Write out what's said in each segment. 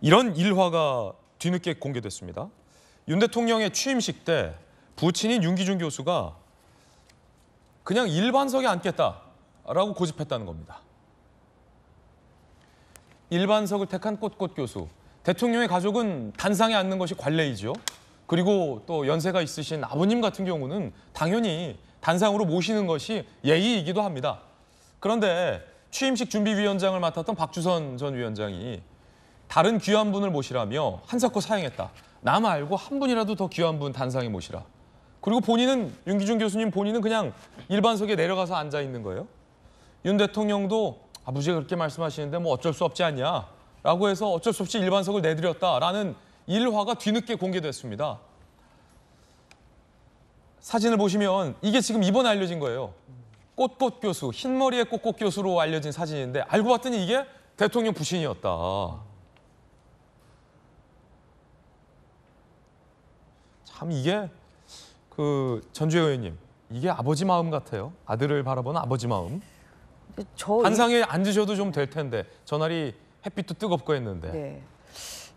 이런 일화가 뒤늦게 공개됐습니다. 윤 대통령의 취임식 때 부친인 윤기준 교수가 그냥 일반석에 앉겠다라고 고집했다는 겁니다. 일반석을 택한 꽃꽃 교수. 대통령의 가족은 단상에 앉는 것이 관례이죠. 그리고 또 연세가 있으신 아버님 같은 경우는 당연히 단상으로 모시는 것이 예의이기도 합니다. 그런데 취임식 준비위원장을 맡았던 박주선 전 위원장이 다른 귀한 분을 모시라며 한사코 사행했다. 나 말고 한 분이라도 더 귀한 분 단상에 모시라. 그리고 본인은, 윤기준 교수님 본인은 그냥 일반석에 내려가서 앉아 있는 거예요. 윤 대통령도 아버지가 그렇게 말씀하시는데 뭐 어쩔 수 없지 않냐 라고 해서 어쩔 수 없이 일반석을 내드렸다라는 일화가 뒤늦게 공개됐습니다. 사진을 보시면 이게 지금 이번에 알려진 거예요. 꽃꽃 교수, 흰머리의 꽃꽃 교수로 알려진 사진인데 알고 봤더니 이게 대통령 부친이었다. 참 이게 전주혜 의원님, 이게 아버지 마음 같아요. 아들을 바라보는 아버지 마음. 단상에 앉으셔도 좀 될 텐데 전날이 햇빛도 뜨겁고 했는데. 네.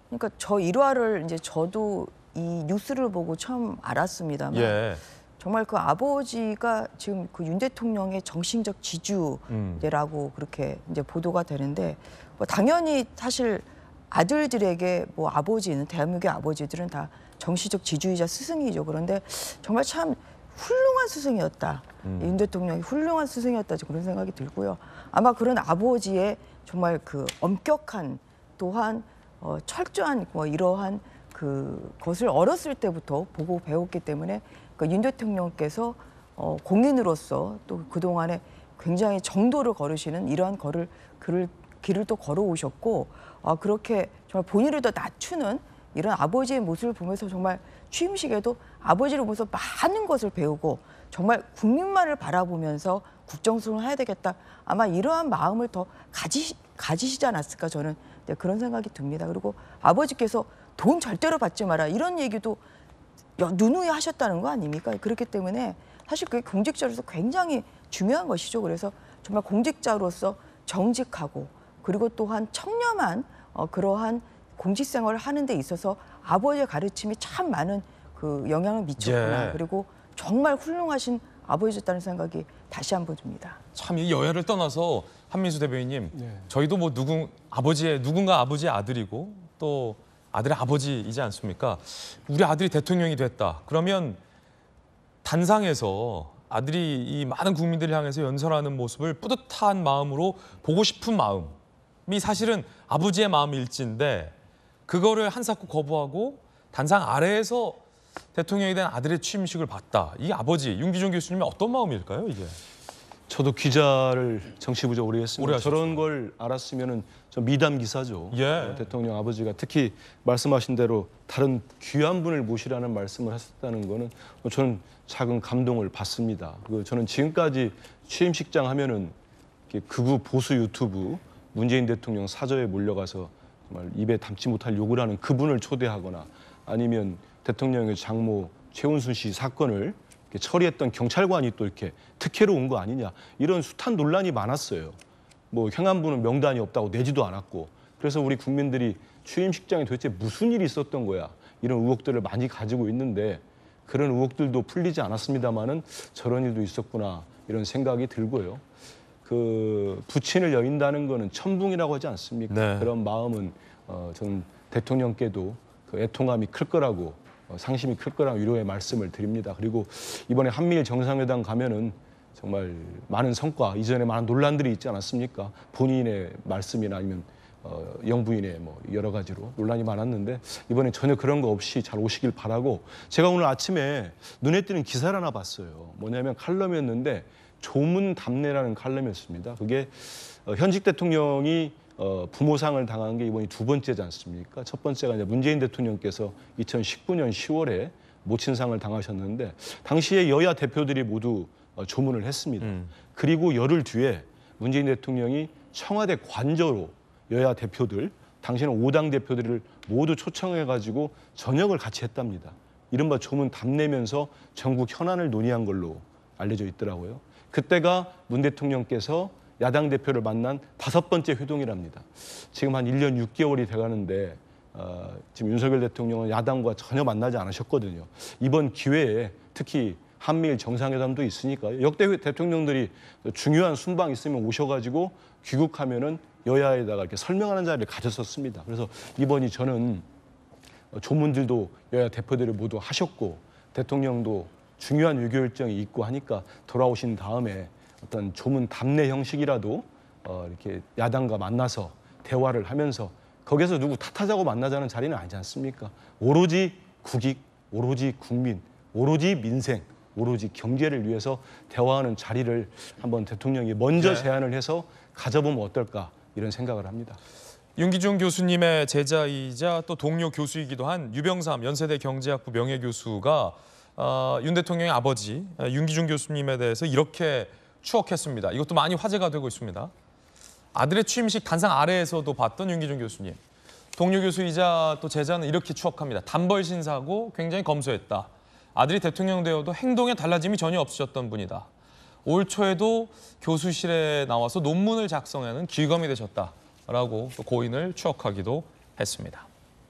그러니까 저 일화를 이제 저도 이 뉴스를 보고 처음 알았습니다만 예. 정말 그 아버지가 지금 그 윤 대통령의 정신적 지주라고 그렇게 이제 보도가 되는데 뭐 당연히 사실 아들들에게 뭐 아버지는 대한민국의 아버지들은 다 정신적 지주이자 스승이죠. 그런데 정말 참 훌륭한 스승이었다. 윤 대통령이 훌륭한 스승이었다. 그런 생각이 들고요. 아마 그런 아버지의 정말 그 엄격한 또한 철저한 뭐 이러한 그것을 어렸을 때부터 보고 배웠기 때문에 그 윤 대통령께서 공인으로서 또 그동안에 굉장히 정도를 걸으시는 이러한 길을 또 걸어오셨고 그렇게 정말 본인을 더 낮추는 이런 아버지의 모습을 보면서 정말 취임식에도 아버지를 보면서 많은 것을 배우고 정말 국민만을 바라보면서 국정수행을 해야 되겠다. 아마 이러한 마음을 더 가지시지 않았을까 저는 그런 생각이 듭니다. 그리고 아버지께서 돈 절대로 받지 마라 이런 얘기도 누누이 하셨다는 거 아닙니까? 그렇기 때문에 사실 그게 공직자로서 굉장히 중요한 것이죠. 그래서 정말 공직자로서 정직하고 그리고 또한 청렴한 그러한 공직생활을 하는 데 있어서 아버지의 가르침이 참 많은 그 영향을 미쳤구나. 예. 그리고 정말 훌륭하신 아버지였다는 생각이 다시 한번 듭니다. 참 이 여야를 떠나서 한민수 대변인님, 저희도 뭐 누군가 아버지의 아들이고 또 아들의 아버지이지 않습니까? 우리 아들이 대통령이 됐다. 그러면 단상에서 아들이 이 많은 국민들을 향해서 연설하는 모습을 뿌듯한 마음으로 보고 싶은 마음이 사실은 아버지의 마음일진데 그거를 한사코 거부하고 단상 아래에서 대통령이 된 아들의 취임식을 봤다. 이 아버지 윤기준 교수님의 어떤 마음일까요, 이게? 저도 기자를 정치부죠 오래 했습니다. 오래 저런 걸 알았으면은 저 미담 기사죠. 예. 대통령 아버지가 특히 말씀하신 대로 다른 귀한 분을 모시라는 말씀을 하셨다는 거는 저는 작은 감동을 받습니다. 그리고 저는 지금까지 취임식장 하면은 극우 보수 유튜브 문재인 대통령 사저에 몰려가서 정말 입에 담지 못할 욕을 하는 그분을 초대하거나 아니면 대통령의 장모 최은순 씨 사건을 처리했던 경찰관이 또 이렇게 특혜로 온 거 아니냐 이런 숱한 논란이 많았어요. 뭐 행안부는 명단이 없다고 내지도 않았고 그래서 우리 국민들이 취임식장에 도대체 무슨 일이 있었던 거야 이런 의혹들을 많이 가지고 있는데 그런 의혹들도 풀리지 않았습니다마는 저런 일도 있었구나 이런 생각이 들고요. 그 부친을 여인다는 거는 천붕이라고 하지 않습니까? 네. 그런 마음은 저는 대통령께도 그 애통함이 클 거라고 상심이 클 거라는 위로의 말씀을 드립니다. 그리고 이번에 한미일 정상회담 가면은 정말 많은 성과, 이전에 많은 논란들이 있지 않았습니까? 본인의 말씀이나 아니면 영부인의 뭐 여러 가지로 논란이 많았는데 이번에 전혀 그런 거 없이 잘 오시길 바라고 제가 오늘 아침에 눈에 띄는 기사를 하나 봤어요. 뭐냐면 칼럼이었는데 조문답례라는 칼럼이었습니다. 그게 현직 대통령이 부모상을 당한 게 이번이 두 번째지 않습니까? 첫 번째가 이제 문재인 대통령께서 2019년 10월에 모친상을 당하셨는데 당시에 여야 대표들이 모두 조문을 했습니다. 그리고 열흘 뒤에 문재인 대통령이 청와대 관저로 여야 대표들, 당시에는 5당 대표들을 모두 초청해가지고 저녁을 같이 했답니다. 이른바 조문 답내면서 전국 현안을 논의한 걸로 알려져 있더라고요. 그때가 문 대통령께서 야당 대표를 만난 5번째 회동이랍니다. 지금 한 1년 6개월이 돼가는데 지금 윤석열 대통령은 야당과 전혀 만나지 않으셨거든요. 이번 기회에 특히 한미일 정상회담도 있으니까 역대 대통령들이 중요한 순방 있으면 오셔가지고 귀국하면은 여야에다가 이렇게 설명하는 자리를 가졌었습니다. 그래서 이번이 저는 조문들도 여야 대표들이 모두 하셨고 대통령도 중요한 외교 일정이 있고 하니까 돌아오신 다음에 어떤 조문 답례 형식이라도 이렇게 야당과 만나서 대화를 하면서 거기서 누구 탓하자고 만나자는 자리는 아니지 않습니까? 오로지 국익, 오로지 국민, 오로지 민생, 오로지 경제를 위해서 대화하는 자리를 한번 대통령이 먼저 네. 제안을 해서 가져보면 어떨까 이런 생각을 합니다. 윤기중 교수님의 제자이자 또 동료 교수이기도 한 유병삼 연세대 경제학부 명예교수가 윤 대통령의 아버지 윤기중 교수님에 대해서 이렇게 추억했습니다. 이것도 많이 화제가 되고 있습니다. 아들의 취임식 단상 아래에서도 봤던 윤기중 교수님. 동료 교수이자 또 제자는 이렇게 추억합니다. 단벌 신사고 굉장히 검소했다. 아들이 대통령 되어도 행동에 달라짐이 전혀 없으셨던 분이다. 올 초에도 교수실에 나와서 논문을 작성하는 귀검이 되셨다라고 또 고인을 추억하기도 했습니다.